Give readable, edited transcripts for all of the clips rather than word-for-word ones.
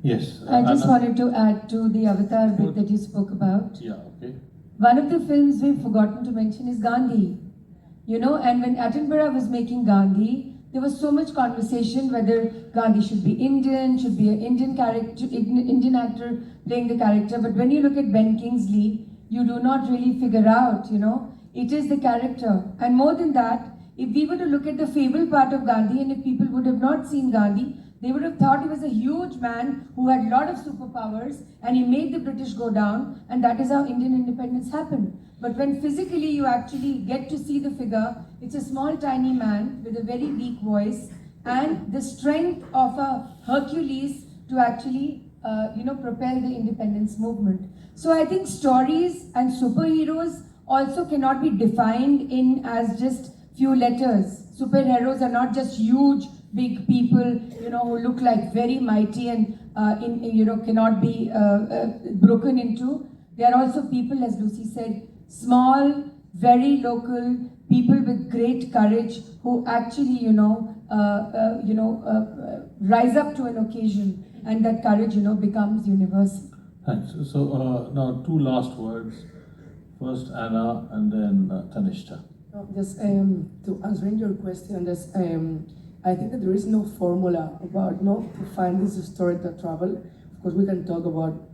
Yes. I just Anna? wanted to add to the Avatar bit that you spoke about. Yeah, okay. One of the films we've forgotten to mention is Gandhi. You know, and when Attenborough was making Gandhi, there was so much conversation whether Gandhi should be Indian, should be an Indian character, Indian actor playing the character. But when you look at Ben Kingsley, you do not really figure out, you know, it is the character. And more than that, if we were to look at the fable part of Gandhi, and if people would have not seen Gandhi, they would have thought he was a huge man who had a lot of superpowers and he made the British go down, and that is how Indian independence happened. But when physically you actually get to see the figure, it's a small tiny man with a very weak voice and the strength of a Hercules to actually propel the independence movement. So I think stories and superheroes also cannot be defined in as just few letters. Superheroes are not just huge, big people, you know, who look like very mighty and cannot be broken into. They are also people, as Lucy said, small, very local people with great courage who actually, rise up to an occasion, and that courage, becomes universal. Thanks. So now two last words. First Anna and then Tanishta. Just to answering your question, I think that there is no formula about to find this story that travel. Of course, we can talk about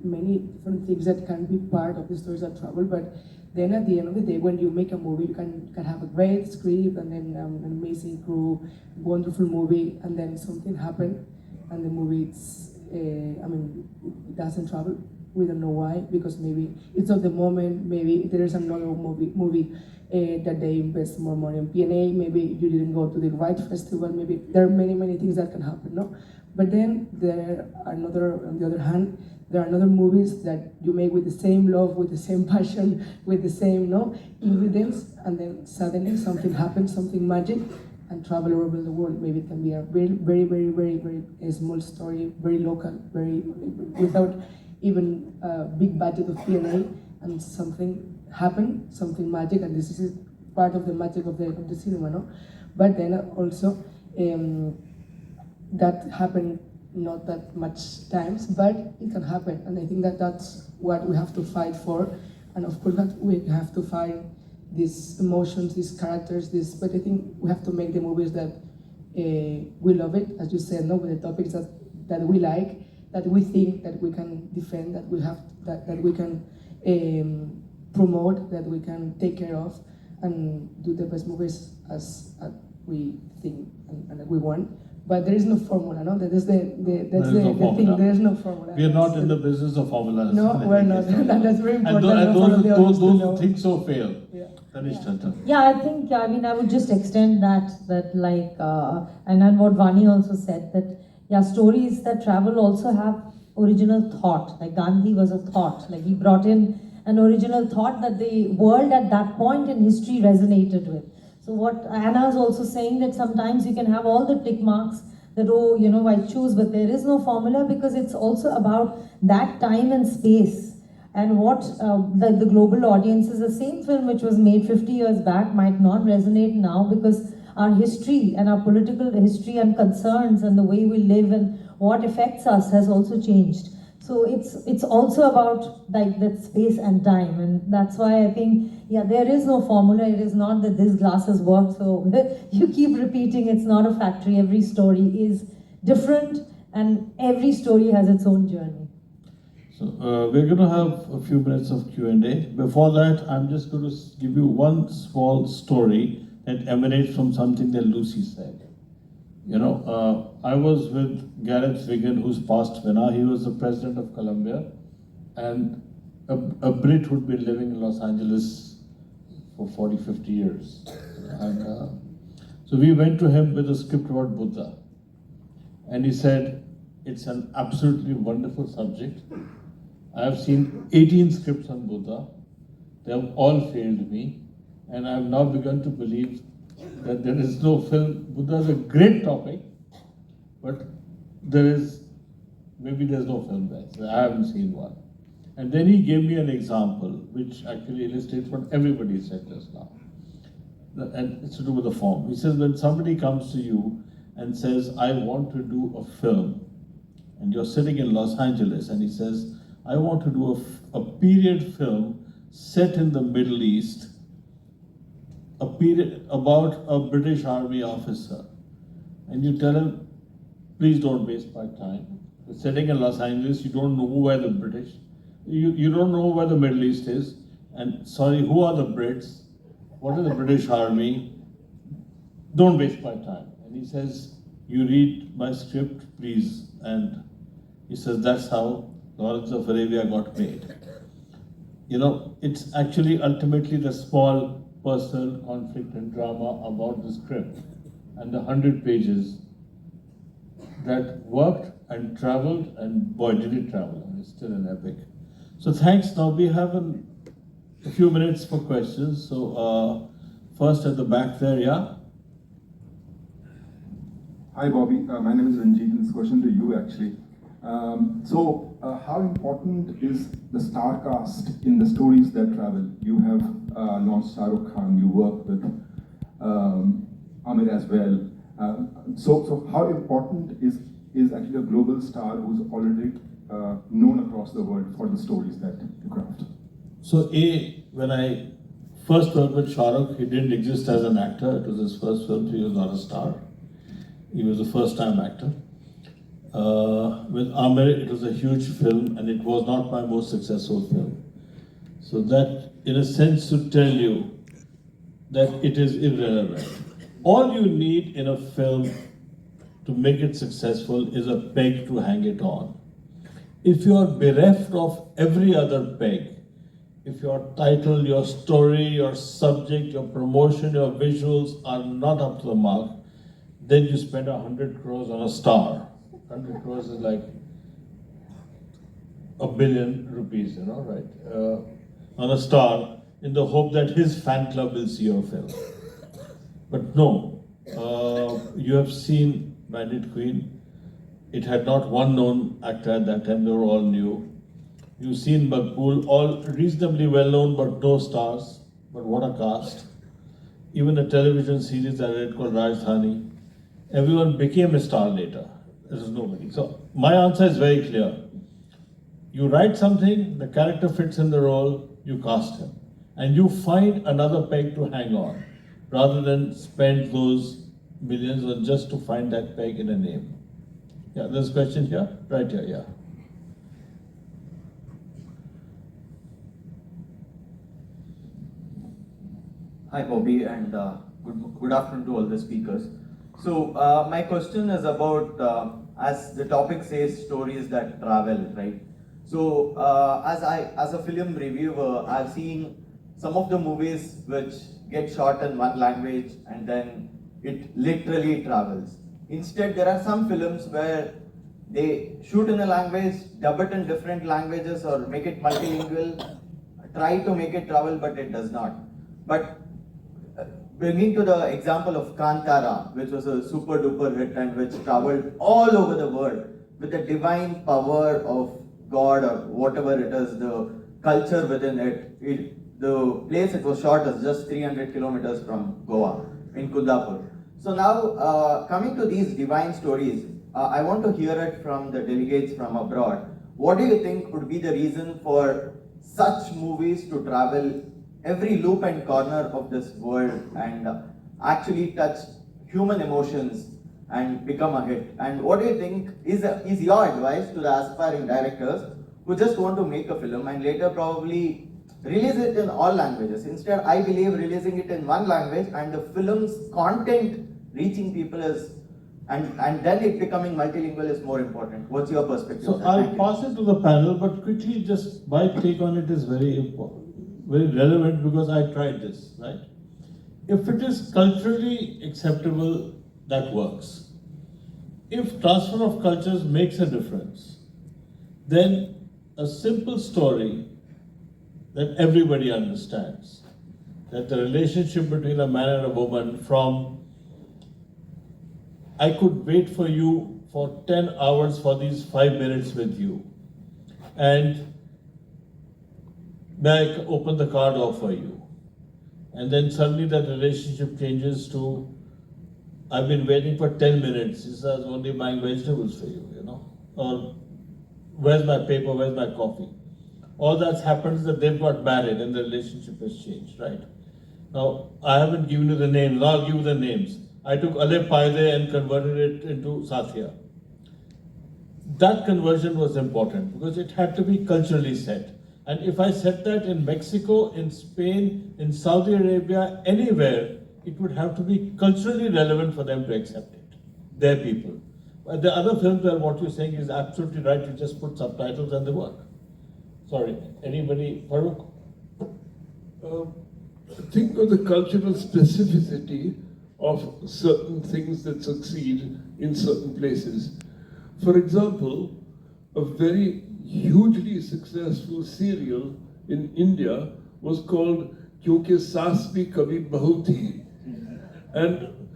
many different things that can be part of the stories that travel, but then at the end of the day, when you make a movie, you can have a great script and then an amazing crew, wonderful movie, and then something happened, and the movie it doesn't travel. We don't know why, because maybe it's not the moment. Maybe there is another movie that they invest more money in P&A. Maybe you didn't go to the right festival. Maybe there are many things that can happen, no? But then on the other hand, there are other movies that you make with the same love, with the same passion, with the same ingredients, and then suddenly something happens, something magic, and travel all over the world. Maybe it can be a very small story, very local, very without even a big budget of P&A, and something happened, something magic, and this is part of the magic of the cinema, no? But then also that happened not that much times, but it can happen, and I think that that's what we have to fight for, and of course that we have to find these emotions, these characters, but I think we have to make the movies that we love it, as you said, no, with the topics that we like, that we think that we can defend, that we have that we can promote, that we can take care of, and do the best movies as we think and that we want. But there is no formula, no? That is the thing. There is no formula. We are not in the business of formulas. No, we're not. That's very important. And those things so fail. Yeah. Yeah, I would just extend that and then what Vani also said, that stories that travel also have original thought. Like Gandhi was a thought. Like he brought in an original thought that the world at that point in history resonated with. So what Anna is also saying, that sometimes you can have all the tick marks that, I choose, but there is no formula, because it's also about that time and space. And what the global audiences, the same film which was made 50 years back might not resonate now, because our history and our political history and concerns and the way we live and what affects us has also changed. So it's also about that space and time, and that's why I think, there is no formula. It is not that this glasses work, so you keep repeating, it's not a factory. Every story is different, and every story has its own journey. So we're going to have a few minutes of Q&A. Before that, I'm just going to give you one small story that emanates from something that Lucy said. I was with Gareth Wigan, who's passed now. He was the president of Colombia, and a Brit who'd been living in Los Angeles for 40, 50 years. And so we went to him with a script about Buddha. And he said, it's an absolutely wonderful subject. I have seen 18 scripts on Buddha. They have all failed me. And I have now begun to believe that there is no film. Buddha is a great topic, but there's no film there. So I haven't seen one. And then he gave me an example, which actually illustrates what everybody said just now. And it's to do with the form. He says, when somebody comes to you and says, I want to do a film, and you're sitting in Los Angeles, and he says, I want to do a period film set in the Middle East, a period about a British Army officer. And you tell him, please don't waste my time. You're sitting in Los Angeles, you don't know where the British, you don't know where the Middle East is, and sorry, who are the Brits? What is the British Army? Don't waste my time. And he says, you read my script, please. And he says, that's how Lawrence of Arabia got made. You know, it's actually ultimately the small personal conflict and drama about the script and the 100 pages that worked and traveled, and boy, did it travel, and it's still an epic. So thanks. Now we have a few minutes for questions. So first at the back there, yeah? Hi Bobby, my name is Ranjit, and this question to you actually. How important is the star cast in the stories that travel? You have launched Shah Rukh Khan, you work with Amir as well. So how important is actually a global star who's already known across the world for the stories that you craft? So when I first worked with Shah Rukh, he didn't exist as an actor. It was his first film, so he was not a star. He was a first-time actor. With Amir, it was a huge film, and it was not my most successful film. So that, in a sense, should tell you that it is irrelevant. All you need in a film to make it successful is a peg to hang it on. If you are bereft of every other peg, if your title, your story, your subject, your promotion, your visuals are not up to the mark, then you spend 100 crores on a star. 100 crores is like $1 billion, you know, right? On a star, in the hope that his fan club will see your film. But no, you have seen Bandit Queen. It had not one known actor at that time, they were all new. You've seen Maqbool, all reasonably well known but no stars. But what a cast. Even a television series I read called Rajdhani, everyone became a star later. There is nobody. So my answer is very clear. You write something, the character fits in the role, you cast him. And you find another peg to hang on, rather than spend those millions on just to find that peg in a name. Yeah, there's a question here? Right here, yeah. Hi Bobby, and good afternoon to all the speakers. So my question is about, as the topic says, stories that travel, right? So as a film reviewer, I've seen some of the movies which get shot in one language and then it literally travels. Instead, there are some films where they shoot in a language, dub it in different languages, or make it multilingual, try to make it travel, but it does not. But bringing to the example of Kantara, which was a super duper hit and which traveled all over the world with the divine power of God or whatever it is, the culture within it, the place it was shot is just 300 kilometers from Goa, in Kundapur. So now, coming to these divine stories, I want to hear it from the delegates from abroad. What do you think would be the reason for such movies to travel every loop and corner of this world and actually touch human emotions and become a hit? And what do you think is your advice to the aspiring directors who just want to make a film and later probably release it in all languages? Instead, I believe releasing it in one language and the film's content reaching people is, and then it becoming multilingual is more important. What's your perspective? So I'll pass it to the panel, but quickly, just my take on it is very important, very relevant, because I tried this, right? If it is culturally acceptable, that works. If transfer of cultures makes a difference, then a simple story that everybody understands, that the relationship between a man and a woman, from I could wait for you for 10 hours for these 5 minutes with you, and may I open the car door for you? And then suddenly that relationship changes to, I've been waiting for 10 minutes, he says, only buying vegetables for you, you know. or where's my paper, where's my coffee. All that's happened is that they've got married and the relationship has changed, right? Now, I haven't given you the names, I'll give you the names. I took Ale Paide and converted it into Satya. That conversion was important because it had to be culturally set. And if I said that in Mexico, in Spain, in Saudi Arabia, anywhere, it would have to be culturally relevant for them to accept it. Their people. But the other films where what you're saying is absolutely right, you just put subtitles and they work. Sorry, anybody, Farooq? Think of the cultural specificity of certain things that succeed in certain places. For example, a very hugely successful serial in India was called Kyunki Saas Bhi Kabhi Bahu Thi. And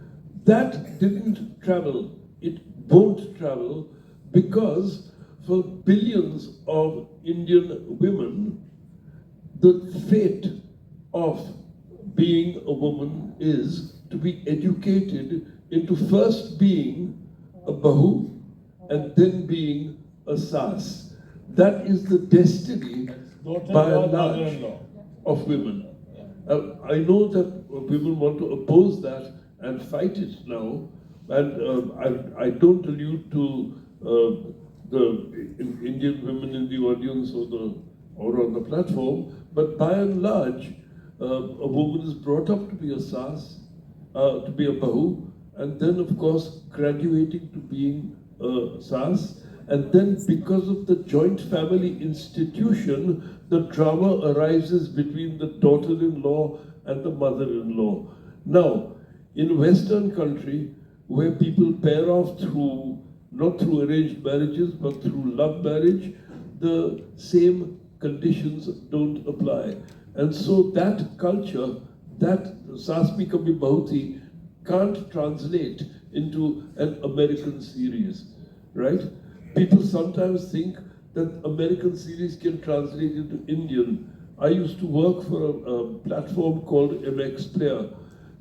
that didn't travel. It won't travel because for billions of Indian women, the fate of being a woman is to be educated into first being a bahu and then being a sas. That is the destiny, by and large, of women. I know that women want to oppose that and fight it now, and I don't allude to the Indian women in the audience or on the platform, but by and large, a woman is brought up to be a sas, to be a bahu, and then of course graduating to being a sas, and then because of the joint family institution, the drama arises between the daughter-in-law and the mother-in-law. Now, in Western country, where people pair off not through arranged marriages, but through love marriage, the same conditions don't apply. And so that culture, that Saas Bhi Kabhi Bahu Thi, can't translate into an American series, right? People sometimes think that American series can translate into Indian. I used to work for a platform called MX Player,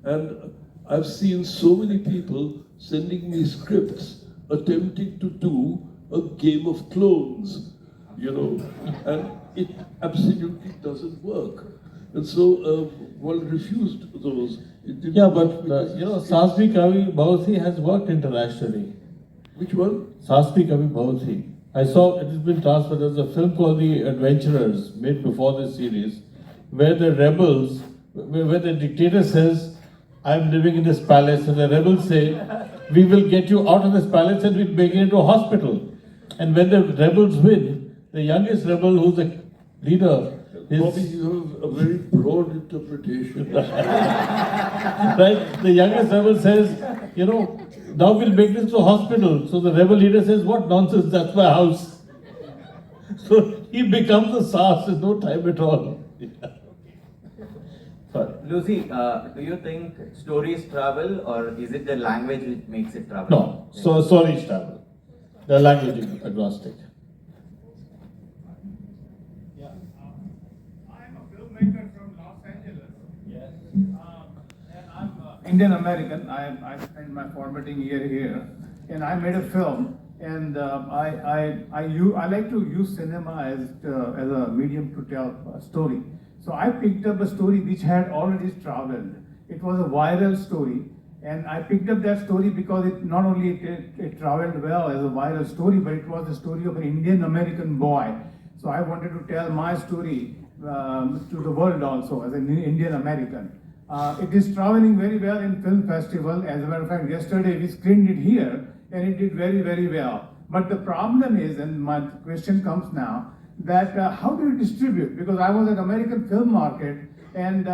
and I've seen so many people sending me scripts attempting to do a Game of Clones, and it absolutely doesn't work. And so one refused those. Yeah, but Saas Bhi Kabhi Bahu Thi has worked internationally. Which one? Saas Bhi Kabhi Bahu Thi. I saw it has been transferred. There's a film called The Adventurers, made before this series, where the rebels, where the dictator says, I'm living in this palace, and the rebels say, we will get you out of this palace and we'll make it into a hospital. And when the rebels win, the youngest rebel, who's the leader, Bobby, you have a very broad interpretation. right? The youngest rebel says, now we'll make this to a hospital. So the rebel leader says, what nonsense, that's my house. So he becomes a sas in no time at all. Sorry. Lucy, do you think stories travel, or is it the language which makes it travel? No, so stories travel. They're language agnostic. I'm a filmmaker from Los Angeles. Yes. And I'm Indian American. I spent my formating year here, and I made a film. And I like to use cinema as a medium to tell a story. So I picked up a story which had already traveled. It was a viral story, and I picked up that story because it not only it traveled well as a viral story, but it was the story of an Indian American boy. So I wanted to tell my story to the world also as an Indian American. It is traveling very well in film festival. As a matter of fact, yesterday we screened it here, and it did very, very well. But the problem is, and my question comes now, that how do you distribute? Because I was at American Film Market, and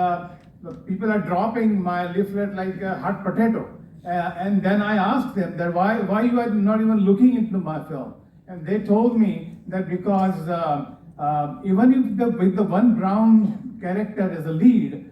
people are dropping my leaflet like a hot potato. And then I asked them that why you are not even looking into my film? And they told me that because even if with the one brown character as a lead,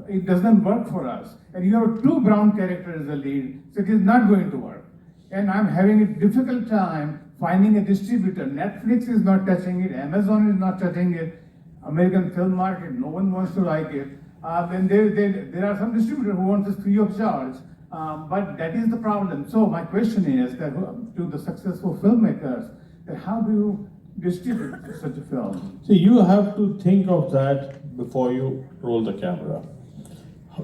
it doesn't work for us. And you have two brown characters as a lead, so it is not going to work. And I'm having a difficult time finding a distributor. Netflix is not touching it, Amazon is not touching it, American Film Market, no one wants to like it. And there are some distributors who want this free of charge. But that is the problem. So my question is that to the successful filmmakers, that how do you distribute such a film? See, you have to think of that before you roll the camera.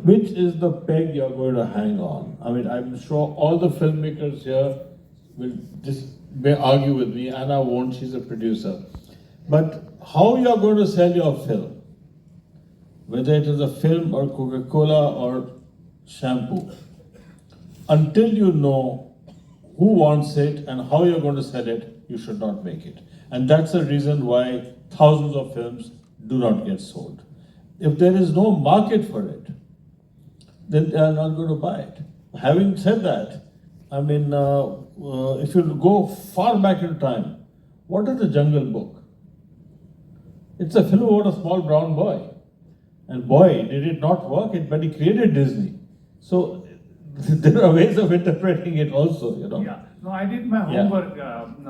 Which is the peg you're going to hang on? I mean, I'm sure all the filmmakers here may argue with me. Anna won't, she's a producer. But how you're going to sell your film, whether it is a film or Coca-Cola or shampoo, until you know who wants it and how you're going to sell it, you should not make it. And that's the reason why thousands of films do not get sold. If there is no market for it, then they are not going to buy it. Having said that, I mean, if you go far back in time, what is the Jungle Book? It's a film about a small brown boy. And boy, did it not work, but he created Disney. So there are ways of interpreting it also, you know. Yeah, no, I did my homework,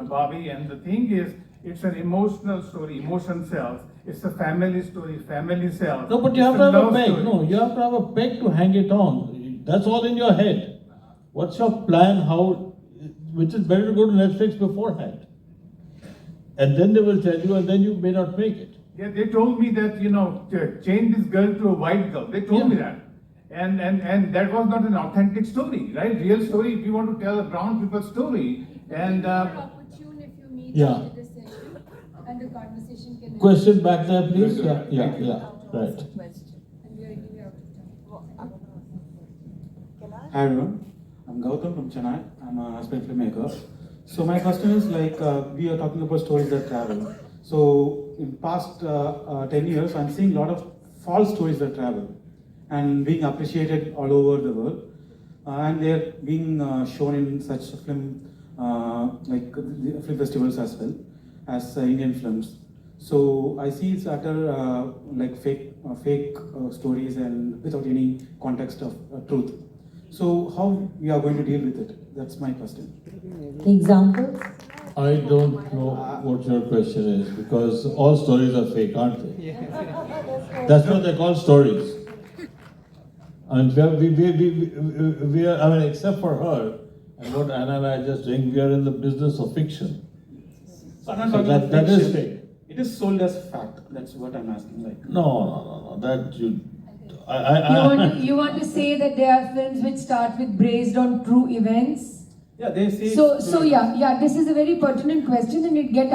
Bobby, and the thing is, it's an emotional story, emotion sells. It's a family story, family sells. No, but you have to have a peg. No, you have to have a peg to hang it on. That's all in your head. What's your plan? Which is better to go to Netflix beforehand. And then they will tell you, and then you may not make it. Yeah, they told me that, to change this girl to a white girl. They told me that. And that was not an authentic story, right? Real story, if you want to tell a brown people's story. And opportune if you meet Yeah. after this session and the conversation can Question back there, please. Yeah, right. And we are really out of time. Hi everyone, I'm Gautam from Chennai. I'm an aspiring filmmaker. So my question is we are talking about stories that travel. So in past 10 years, I'm seeing a lot of false stories that travel and being appreciated all over the world. And they're being shown in such film the film festivals as well as Indian films. So I see it's utter fake stories and without any context of truth. So how we are going to deal with it? That's my question. Examples? I don't know what your question is because all stories are fake, aren't they? That's what they call stories. And we are, I mean, except for her and what Anna and I are just doing, we are in the business of fiction. So I'm not So talking that about is fiction. fake. It is sold as fact. That's what I'm asking. No. That you. You want to say that there are films which start with based on true events? Yeah, they say. So yeah, this is a very pertinent question and it gets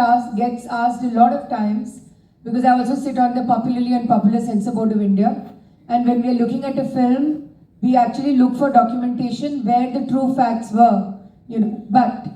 asked a lot of times because I also sit on the Popularly and Popular Censor Board of India, and when we are looking at a film, we actually look for documentation where the true facts were, But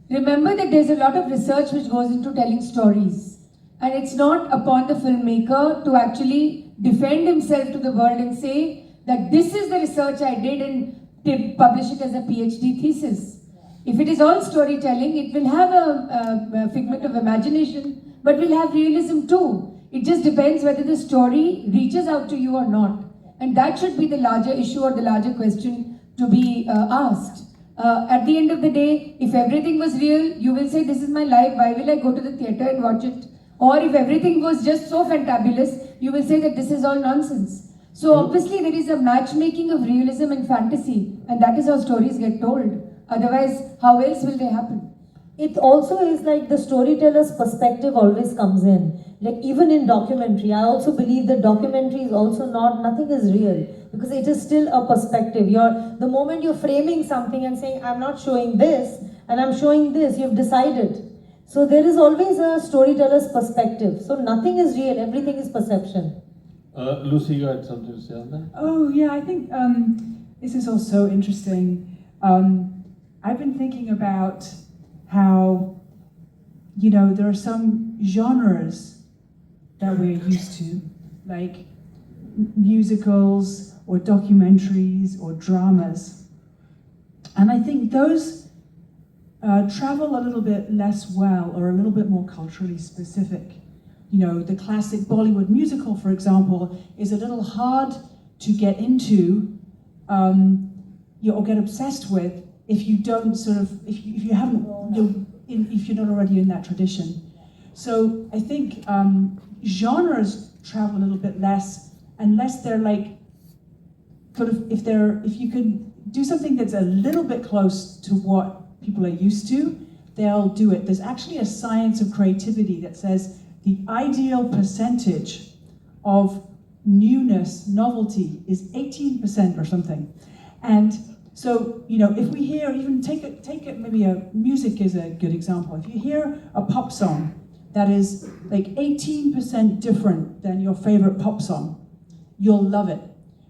remember that there's a lot of research which goes into telling stories, and it's not upon the filmmaker to actually defend himself to the world and say that this is the research I did and publish it as a PhD thesis. If it is all storytelling, it will have a figment of imagination, but will have realism too. It just depends whether the story reaches out to you or not. And that should be the larger issue or the larger question to be asked. At the end of the day, if everything was real, you will say, this is my life, why will I go to the theatre and watch it? Or if everything was just so fantabulous, you will say that this is all nonsense. So obviously there is a matchmaking of realism and fantasy, and that is how stories get told. Otherwise, how else will they happen? It also is like the storyteller's perspective always comes in. Like even in documentary, I also believe that documentary is also nothing is real because it is still a perspective. The moment you're framing something and saying, I'm not showing this and I'm showing this, you've decided. So there is always a storyteller's perspective. So nothing is real, everything is perception. Lucy, you had something to say on that? Oh yeah, I think this is also interesting. I've been thinking about how, there are some genres that we're used to, like musicals or documentaries or dramas. And I think those travel a little bit less well or a little bit more culturally specific. The classic Bollywood musical, for example, is a little hard to get into or get obsessed with if you don't if you haven't, if you're not already in that tradition. So I think genres travel a little bit less unless they're like, if you could do something that's a little bit close to what people are used to, they'll do it. There's actually a science of creativity that says the ideal percentage of newness, novelty, is 18% or something. And so, you know, if we hear, even take it, maybe music is a good example. If you hear a pop song that is like 18% different than your favorite pop song, you'll love it.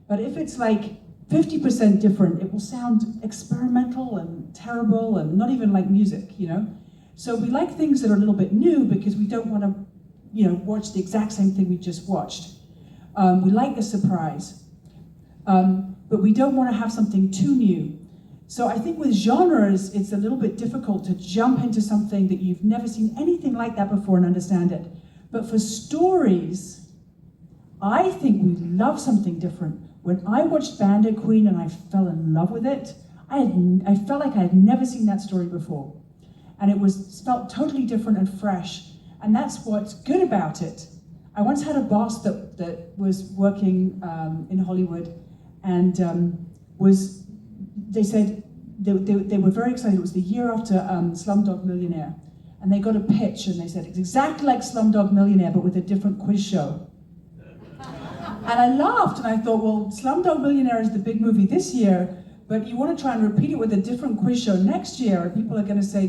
But if it's like 50% different, it will sound experimental and terrible and not even like music, you know? So we like things that are a little bit new because we don't want to, you know, watch the exact same thing we just watched. We like the surprise. But we don't want to have something too new. So I think with genres, it's a little bit difficult to jump into something that you've never seen anything like that before and understand it. But for stories, I think we love something different. When I watched Bandit Queen and I fell in love with it, I felt like I had never seen that story before. And it felt totally different and fresh. And that's what's good about it. I once had a boss that was working in Hollywood, and they said they were very excited. It was the year after Slumdog Millionaire, and they got a pitch, and they said it's exactly like Slumdog Millionaire, but with a different quiz show. And I laughed, and I thought, well, Slumdog Millionaire is the big movie this year, but you want to try and repeat it with a different quiz show next year, and people are going to say,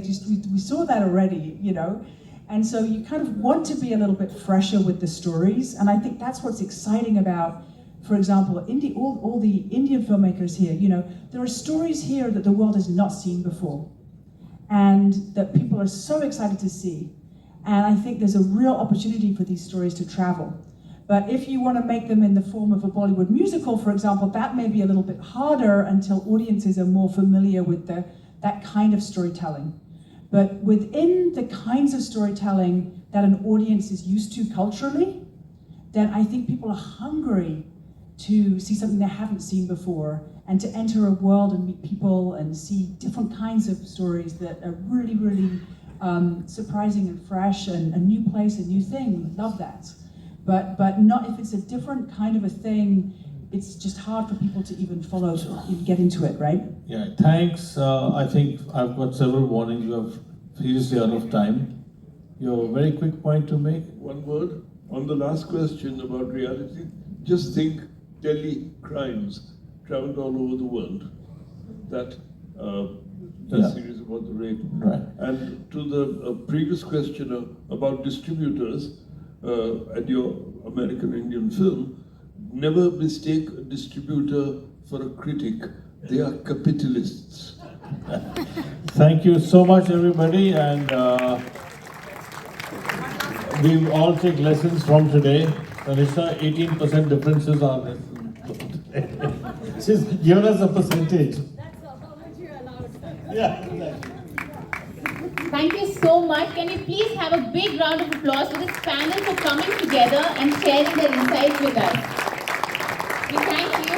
we saw that already, you know? And so you kind of want to be a little bit fresher with the stories, and I think that's what's exciting about, for example, all the Indian filmmakers here. You know, there are stories here that the world has not seen before, and that people are so excited to see. And I think there's a real opportunity for these stories to travel. But if you want to make them in the form of a Bollywood musical, for example, that may be a little bit harder until audiences are more familiar with that kind of storytelling. But within the kinds of storytelling that an audience is used to culturally, then I think people are hungry to see something they haven't seen before, and to enter a world and meet people and see different kinds of stories that are really, really surprising and fresh, and a new place, a new thing. We love that. But not if it's a different kind of a thing, it's just hard for people to even follow, even get into it, right? Yeah, thanks. I think I've got several warnings. You have seriously out of time. You have a very quick point to make? One word on the last question about reality. Just think Delhi crimes traveled all over the world. That series about the rape. Right. And to the previous questioner about distributors and your American Indian film, never mistake a distributor for a critic. They are capitalists. Thank you so much, everybody, and we all take lessons from today. Tanisha, 18% differences are lessons. She's given us a percentage. That's how much you're allowed. Yeah, exactly. Thank you so much. Can we please have a big round of applause for this panel for coming together and sharing their insights with us. We thank you.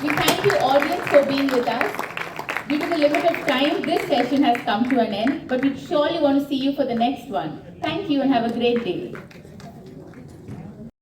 We thank you, audience, for being with us. Due to the limit of time, this session has come to an end, but we surely want to see you for the next one. Thank you and have a great day.